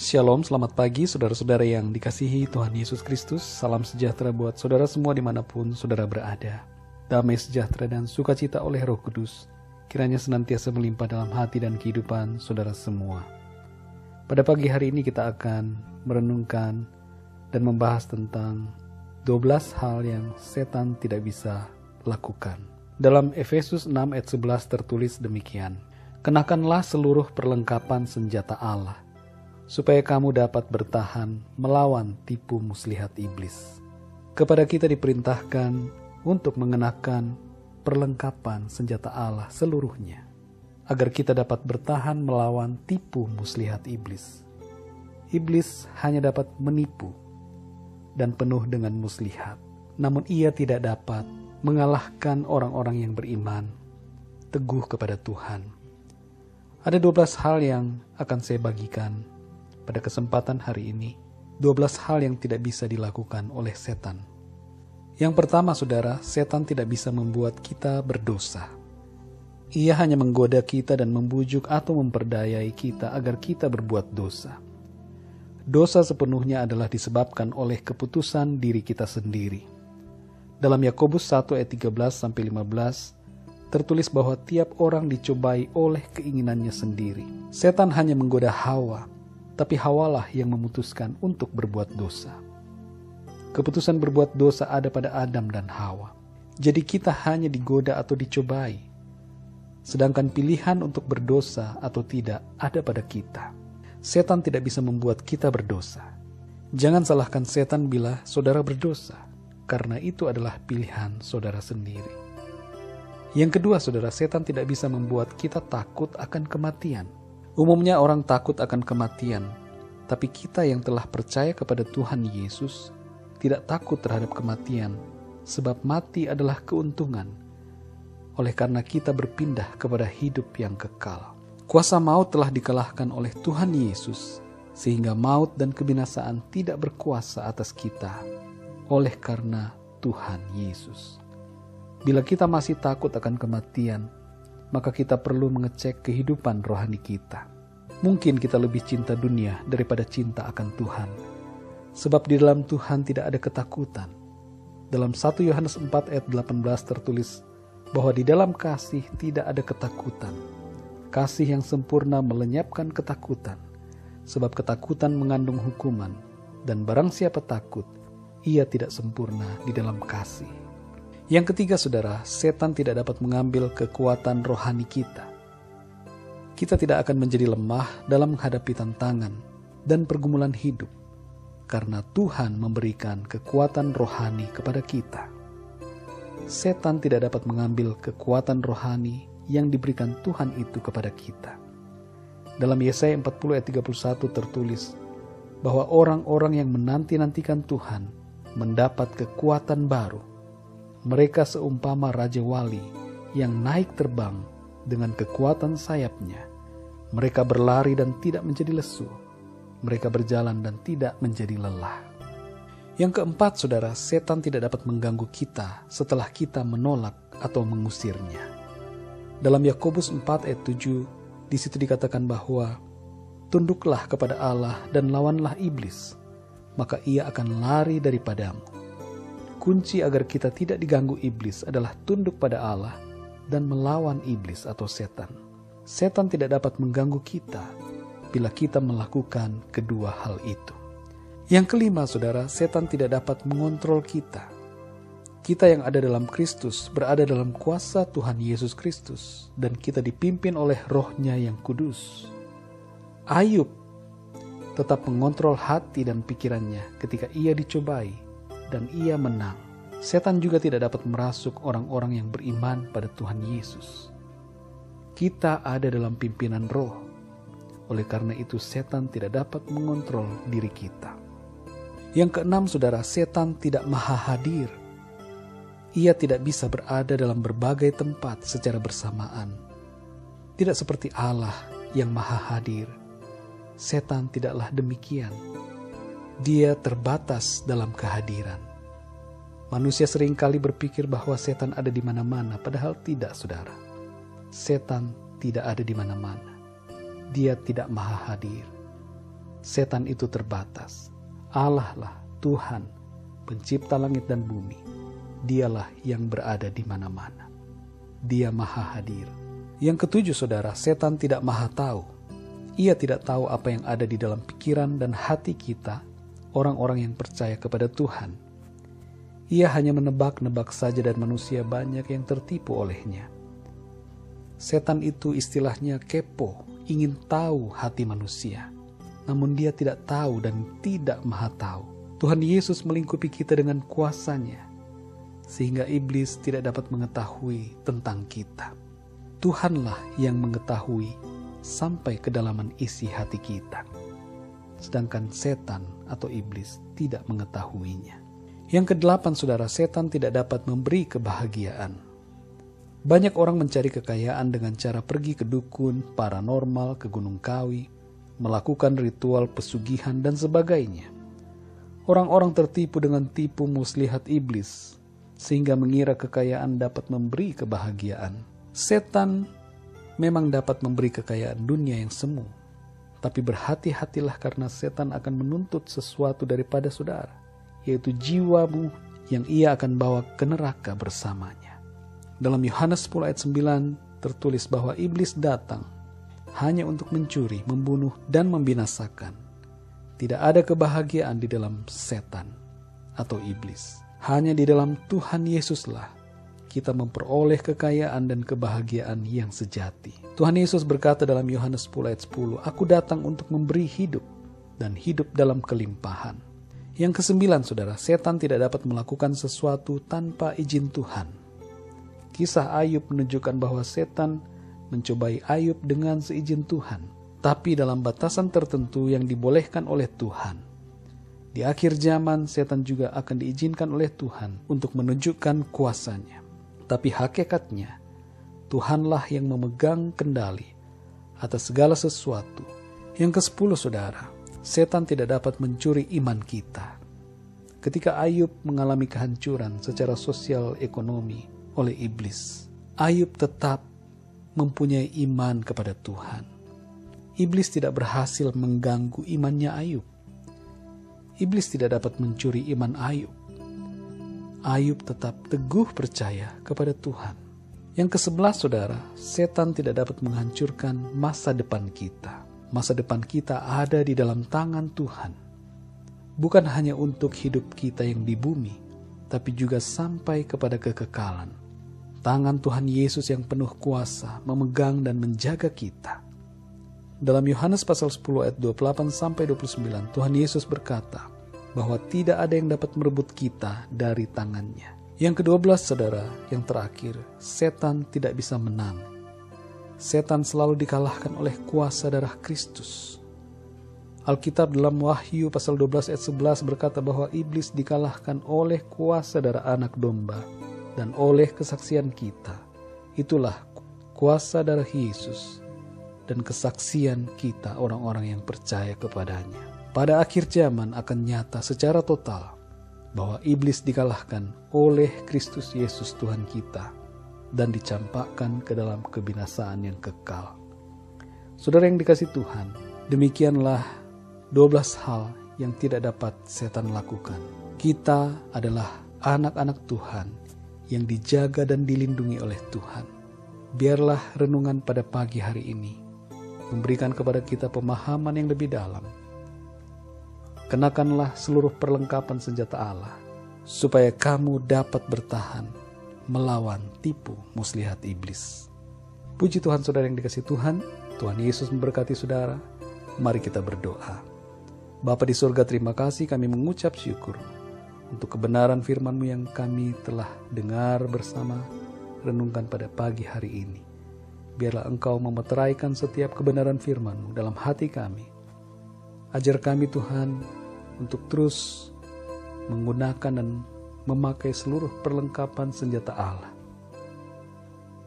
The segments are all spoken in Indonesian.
Shalom, selamat pagi saudara-saudara yang dikasihi Tuhan Yesus Kristus. Salam sejahtera buat saudara semua dimanapun saudara berada. Damai sejahtera dan sukacita oleh Roh Kudus kiranya senantiasa melimpah dalam hati dan kehidupan saudara semua. Pada pagi hari ini kita akan merenungkan dan membahas tentang 12 hal yang setan tidak bisa lakukan. Dalam Efesus 6 ayat 11 tertulis demikian, "Kenakanlah seluruh perlengkapan senjata Allah, supaya kamu dapat bertahan melawan tipu muslihat iblis." Kepada kita diperintahkan untuk mengenakan perlengkapan senjata Allah seluruhnya, agar kita dapat bertahan melawan tipu muslihat iblis. Iblis hanya dapat menipu dan penuh dengan muslihat, namun ia tidak dapat mengalahkan orang-orang yang beriman, teguh kepada Tuhan. Ada 12 hal yang akan saya bagikan pada kesempatan hari ini, 12 hal yang tidak bisa dilakukan oleh setan. Yang pertama saudara, setan tidak bisa membuat kita berdosa. Ia hanya menggoda kita dan membujuk atau memperdayai kita agar kita berbuat dosa. Dosa sepenuhnya adalah disebabkan oleh keputusan diri kita sendiri. Dalam Yakobus 1 ayat 13-15 tertulis bahwa tiap orang dicobai oleh keinginannya sendiri. Setan hanya menggoda Hawa, tapi Hawalah yang memutuskan untuk berbuat dosa. Keputusan berbuat dosa ada pada Adam dan Hawa. Jadi kita hanya digoda atau dicobai. Sedangkan pilihan untuk berdosa atau tidak ada pada kita. Setan tidak bisa membuat kita berdosa. Jangan salahkan setan bila saudara berdosa, karena itu adalah pilihan saudara sendiri. Yang kedua saudara, setan tidak bisa membuat kita takut akan kematian. Umumnya orang takut akan kematian, tapi kita yang telah percaya kepada Tuhan Yesus tidak takut terhadap kematian, sebab mati adalah keuntungan. Oleh karena kita berpindah kepada hidup yang kekal. Kuasa maut telah dikalahkan oleh Tuhan Yesus, sehingga maut dan kebinasaan tidak berkuasa atas kita, oleh karena Tuhan Yesus. Bila kita masih takut akan kematian, maka kita perlu mengecek kehidupan rohani kita. Mungkin kita lebih cinta dunia daripada cinta akan Tuhan. Sebab di dalam Tuhan tidak ada ketakutan. Dalam 1 Yohanes 4 ayat 18 tertulis bahwa di dalam kasih tidak ada ketakutan. Kasih yang sempurna melenyapkan ketakutan. Sebab ketakutan mengandung hukuman. Dan barang siapa takut, ia tidak sempurna di dalam kasih. Yang ketiga saudara, setan tidak dapat mengambil kekuatan rohani kita. Kita tidak akan menjadi lemah dalam menghadapi tantangan dan pergumulan hidup, karena Tuhan memberikan kekuatan rohani kepada kita. Setan tidak dapat mengambil kekuatan rohani yang diberikan Tuhan itu kepada kita. Dalam Yesaya 40 ayat 31 tertulis bahwa orang-orang yang menanti-nantikan Tuhan mendapat kekuatan baru. Mereka seumpama Raja Wali yang naik terbang dengan kekuatan sayapnya. Mereka berlari dan tidak menjadi lesu. Mereka berjalan dan tidak menjadi lelah. Yang keempat saudara, setan tidak dapat mengganggu kita setelah kita menolak atau mengusirnya. Dalam Yakobus 4 ayat 7, di situ dikatakan bahwa tunduklah kepada Allah dan lawanlah iblis, maka ia akan lari daripadamu. Kunci agar kita tidak diganggu iblis adalah tunduk pada Allah dan melawan iblis atau setan. Setan tidak dapat mengganggu kita bila kita melakukan kedua hal itu. Yang kelima saudara, setan tidak dapat mengontrol kita. Kita yang ada dalam Kristus berada dalam kuasa Tuhan Yesus Kristus dan kita dipimpin oleh Roh-Nya yang kudus. Ayub tetap mengontrol hati dan pikirannya ketika ia dicobai dan ia menang. Setan juga tidak dapat merasuk orang-orang yang beriman pada Tuhan Yesus. Kita ada dalam pimpinan Roh. Oleh karena itu setan tidak dapat mengontrol diri kita. Yang keenam saudara, setan tidak maha hadir. Ia tidak bisa berada dalam berbagai tempat secara bersamaan. Tidak seperti Allah yang maha hadir. Setan tidaklah demikian. Dia terbatas dalam kehadiran. Manusia seringkali berpikir bahwa setan ada di mana-mana, padahal tidak, saudara. Setan tidak ada di mana-mana. Dia tidak maha hadir. setan itu terbatas. Allah lah Tuhan, pencipta langit dan bumi. Dialah yang berada di mana-mana. Dia maha hadir. Yang ketujuh, saudara, setan tidak maha tahu. Ia tidak tahu apa yang ada di dalam pikiran dan hati kita, orang-orang yang percaya kepada Tuhan. Ia hanya menebak-nebak saja dan manusia banyak yang tertipu olehnya. Setan itu istilahnya kepo, ingin tahu hati manusia. Namun dia tidak tahu dan tidak maha tahu. Tuhan Yesus melingkupi kita dengan kuasanya, sehingga iblis tidak dapat mengetahui tentang kita. Tuhanlah yang mengetahui sampai kedalaman isi hati kita. Sedangkan setan atau iblis tidak mengetahuinya. Yang kedelapan, saudara, setan tidak dapat memberi kebahagiaan. Banyak orang mencari kekayaan dengan cara pergi ke dukun, paranormal, ke Gunung Kawi, melakukan ritual pesugihan dan sebagainya. Orang-orang tertipu dengan tipu muslihat iblis, sehingga mengira kekayaan dapat memberi kebahagiaan. Setan memang dapat memberi kekayaan dunia yang semu, tapi berhati-hatilah karena setan akan menuntut sesuatu daripada saudara, yaitu jiwamu yang ia akan bawa ke neraka bersamanya. Dalam Yohanes 10 ayat 9 tertulis bahwa iblis datang hanya untuk mencuri, membunuh, dan membinasakan. Tidak ada kebahagiaan di dalam setan atau iblis. Hanya di dalam Tuhan Yesuslah kita memperoleh kekayaan dan kebahagiaan yang sejati. Tuhan Yesus berkata dalam Yohanes 10 ayat 10, "Aku datang untuk memberi hidup dan hidup dalam kelimpahan." Yang kesembilan, saudara, setan tidak dapat melakukan sesuatu tanpa izin Tuhan. Kisah Ayub menunjukkan bahwa setan mencobai Ayub dengan seizin Tuhan, tapi dalam batasan tertentu yang dibolehkan oleh Tuhan. Di akhir zaman, setan juga akan diizinkan oleh Tuhan untuk menunjukkan kuasanya. Tapi hakikatnya, Tuhanlah yang memegang kendali atas segala sesuatu. Yang ke-10, saudara, setan tidak dapat mencuri iman kita. Ketika Ayub mengalami kehancuran secara sosial ekonomi oleh iblis, Ayub tetap mempunyai iman kepada Tuhan. Iblis tidak berhasil mengganggu imannya Ayub. Iblis tidak dapat mencuri iman Ayub. Ayub tetap teguh percaya kepada Tuhan. Yang ke-11, saudara, setan tidak dapat menghancurkan masa depan kita. Masa depan kita ada di dalam tangan Tuhan. Bukan hanya untuk hidup kita yang di bumi, tapi juga sampai kepada kekekalan. Tangan Tuhan Yesus yang penuh kuasa memegang dan menjaga kita. Dalam Yohanes pasal 10 ayat 28 sampai 29, Tuhan Yesus berkata bahwa tidak ada yang dapat merebut kita dari tangannya. Yang ke-12, saudara, yang terakhir, setan tidak bisa menang. Setan selalu dikalahkan oleh kuasa darah Kristus. Alkitab dalam Wahyu pasal 12 ayat 11 berkata bahwa iblis dikalahkan oleh kuasa darah anak domba dan oleh kesaksian kita. Itulah kuasa darah Yesus dan kesaksian kita orang-orang yang percaya kepadanya. Pada akhir zaman akan nyata secara total bahwa iblis dikalahkan oleh Kristus Yesus Tuhan kita dan dicampakkan ke dalam kebinasaan yang kekal. Saudara yang dikasihi Tuhan, demikianlah 12 hal yang tidak dapat setan lakukan. Kita adalah anak-anak Tuhan yang dijaga dan dilindungi oleh Tuhan. Biarlah renungan pada pagi hari ini memberikan kepada kita pemahaman yang lebih dalam. Kenakanlah seluruh perlengkapan senjata Allah, supaya kamu dapat bertahan melawan tipu muslihat iblis. Puji Tuhan, saudara yang dikasihi Tuhan. Tuhan Yesus memberkati saudara. Mari kita berdoa. Bapa di surga, terima kasih, kami mengucap syukur untuk kebenaran firman-Mu yang kami telah dengar bersama, renungkan pada pagi hari ini. Biarlah Engkau memeteraikan setiap kebenaran firman-Mu dalam hati kami. Ajar kami, Tuhan, untuk terus menggunakan dan memakai seluruh perlengkapan senjata Allah,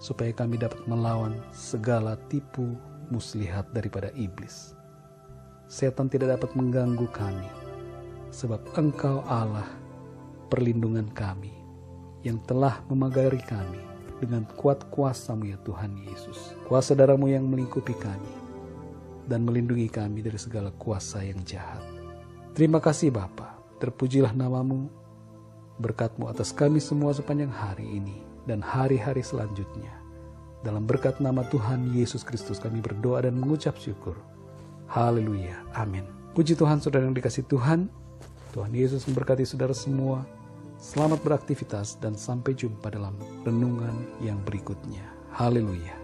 supaya kami dapat melawan segala tipu muslihat daripada iblis. Setan tidak dapat mengganggu kami, sebab Engkau Allah, perlindungan kami, yang telah memagari kami dengan kuat kuasa-Mu ya Tuhan Yesus. Kuasa darah-Mu yang melingkupi kami. dan melindungi kami dari segala kuasa yang jahat. Terima kasih Bapa, terpujilah namamu, berkat-Mu atas kami semua sepanjang hari ini dan hari-hari selanjutnya. Dalam berkat nama Tuhan Yesus Kristus kami berdoa dan mengucap syukur. Haleluya, amin. Puji Tuhan, saudara yang dikasihi Tuhan. Tuhan Yesus memberkati saudara semua. Selamat beraktivitas dan sampai jumpa dalam renungan yang berikutnya. Haleluya.